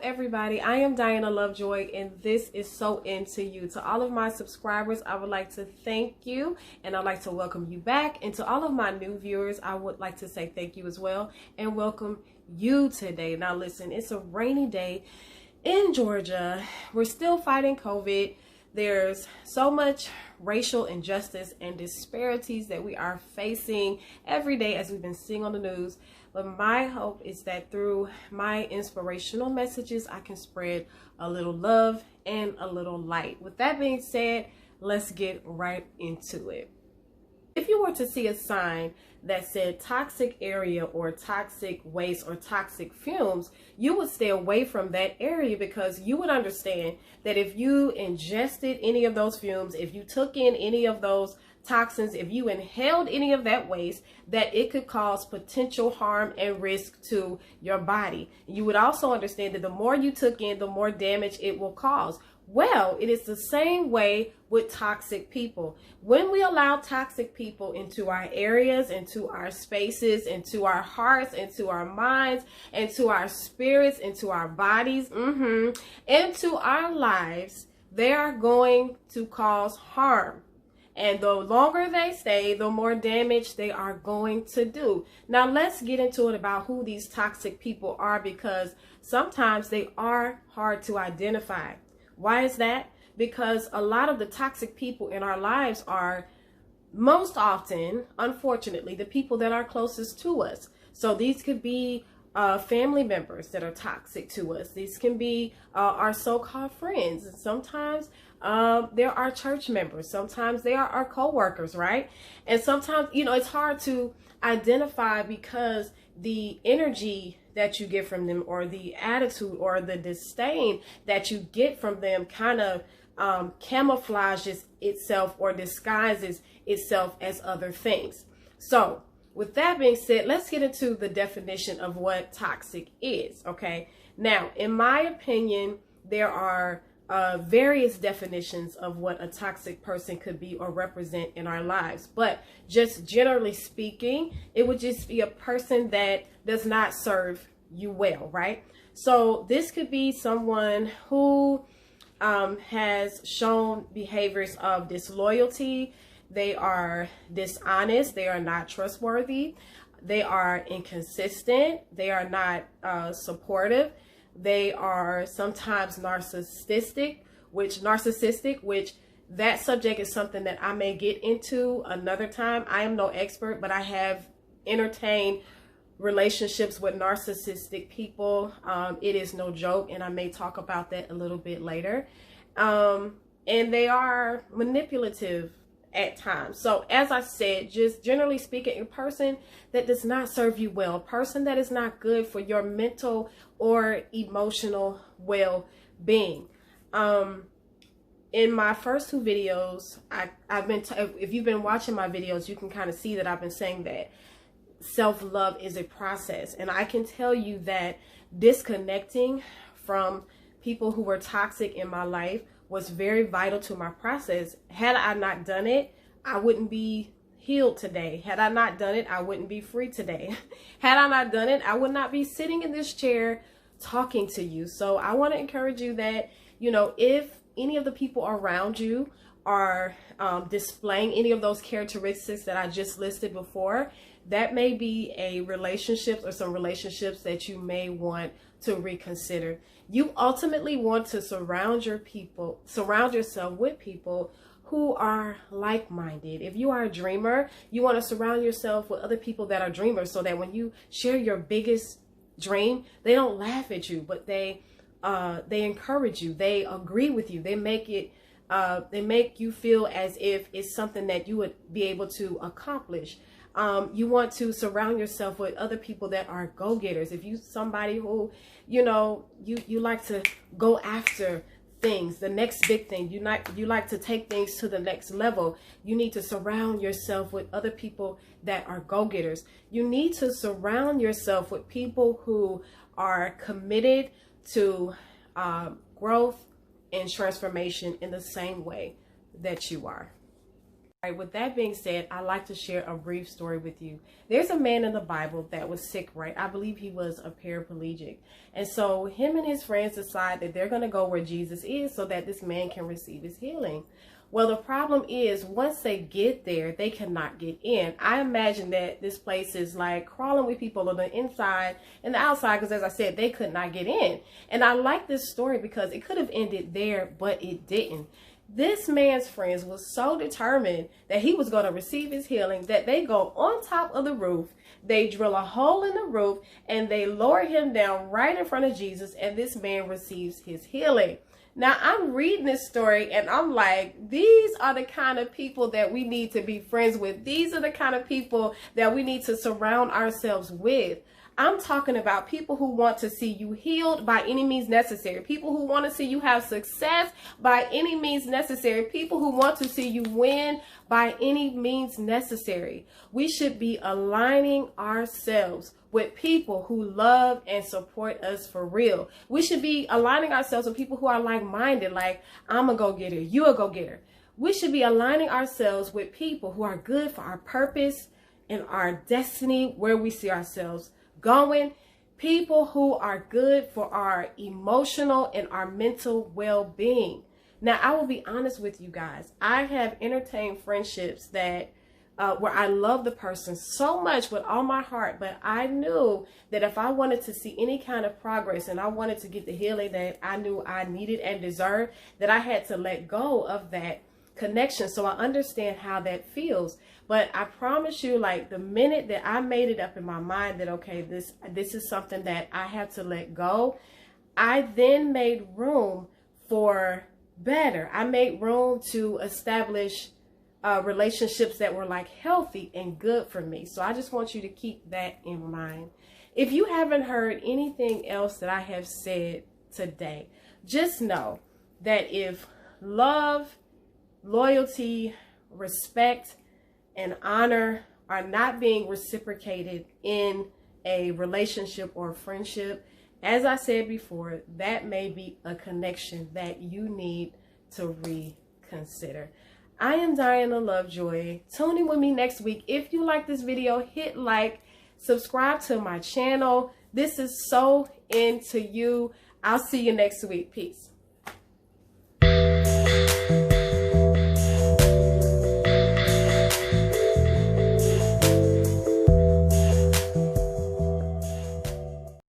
everybody? I am Diana Lovejoy, and this is So Into You. To all of my subscribers, I would like to thank you, and I'd like to welcome you back. And to all of my new viewers, I would like to say thank you as well and welcome you today. Now listen, it's a rainy day in Georgia. We're still fighting COVID. There's so much racial injustice and disparities that we are facing every day, as we've been seeing on the news. But my hope is that through my inspirational messages, I can spread a little love and a little light. With that being said, let's get right into it. If you were to see a sign that said toxic area or toxic waste or toxic fumes, you would stay away from that area, because you would understand that if you ingested any of those fumes, if you took in any of those toxins, if you inhaled any of that waste, that it could cause potential harm and risk to your body. You would also understand that the more you took in, the more damage it will cause. Well, it is the same way with toxic people. When we allow toxic people into our areas, into our spaces, into our hearts, into our minds, into our spirits, into our bodies, into our lives, they are going to cause harm. And the longer they stay, the more damage they are going to do. Now, let's get into it about who these toxic people are, because sometimes they are hard to identify. Why is that? Because a lot of the toxic people in our lives are most often, unfortunately, the people that are closest to us. So these could be family members that are toxic to us. These can be our so-called friends. And sometimes they're our church members. Sometimes they are our co-workers, right? And sometimes, it's hard to identify, because the energy that you get from them, or the attitude or the disdain that you get from them, kind of camouflages itself or disguises itself as other things. So with that being said, let's get into the definition of what toxic is. Okay. Now, in my opinion, there are various definitions of what a toxic person could be or represent in our lives. But just generally speaking, it would just be a person that does not serve you well, right? So this could be someone who has shown behaviors of disloyalty. They are dishonest. They are not trustworthy. They are inconsistent. They are not supportive. They are sometimes narcissistic, which that subject is something that I may get into another time. I am no expert, but I have entertained relationships with narcissistic people. It is no joke, and I may talk about that a little bit later. And they are manipulative at times. So as I said, just generally speaking, a person that does not serve you well, a person that is not good for your mental or emotional well-being. In my first two videos, if you've been watching my videos, you can kind of see that I've been saying that self-love is a process. And I can tell you that disconnecting from people who were toxic in my life was very vital to my process. Had I not done it, I wouldn't be healed today. Had I not done it, I wouldn't be free today. Had I not done it, I would not be sitting in this chair talking to you. So I want to encourage you that, if any of the people around you are displaying any of those characteristics that I just listed before, that may be a relationship or some relationships that you may want to reconsider. You ultimately want to surround yourself with people who are like-minded. If you are a dreamer, you want to surround yourself with other people that are dreamers, so that when you share your biggest dream, they don't laugh at you, but they encourage you. They agree with you. They make you feel as if it's something that you would be able to accomplish. You want to surround yourself with other people that are go-getters. If you somebody who, you like to go after things, the next big thing, you like to take things to the next level, you need to surround yourself with other people that are go-getters. You need to surround yourself with people who are committed to growth and transformation in the same way that you are. All right, with that being said, I'd like to share a brief story with you. There's a man in the Bible that was sick, right? I believe he was a paraplegic. And so him and his friends decide that they're going to go where Jesus is so that this man can receive his healing. Well, the problem is once they get there, they cannot get in. I imagine that this place is like crawling with people on the inside and the outside because, as I said, they could not get in. And I like this story because it could have ended there, but it didn't. This man's friends was so determined that he was going to receive his healing that they go on top of the roof, they drill a hole in the roof, and they lower him down right in front of Jesus, and this man receives his healing. Now, I'm reading this story and I'm like, these are the kind of people that we need to be friends with. These are the kind of people that we need to surround ourselves with. I'm talking about people who want to see you healed by any means necessary. People who want to see you have success by any means necessary. People who want to see you win by any means necessary. We should be aligning ourselves with people who love and support us for real. We should be aligning ourselves with people who are like-minded, like, I'm a go-getter, you a go-getter. We should be aligning ourselves with people who are good for our purpose and our destiny, where we see ourselves going, people who are good for our emotional and our mental well-being. Now, I will be honest with you guys. I have entertained friendships that where I love the person so much with all my heart, but I knew that if I wanted to see any kind of progress and I wanted to get the healing that I knew I needed and deserved, that I had to let go of that connection. So I understand how that feels. But I promise you, like, the minute that I made it up in my mind that, okay, this is something that I have to let go, I then made room for better. I made room to establish relationships that were like healthy and good for me. So I just want you to keep that in mind. If you haven't heard anything else that I have said today, just know that if love, loyalty, respect, and honor are not being reciprocated in a relationship or a friendship, as I said before, that may be a connection that you need to reconsider. I am Diana Lovejoy. Tune in with me next week. If you like this video, hit like, subscribe to my channel. This is so into you. I'll see you next week. Peace.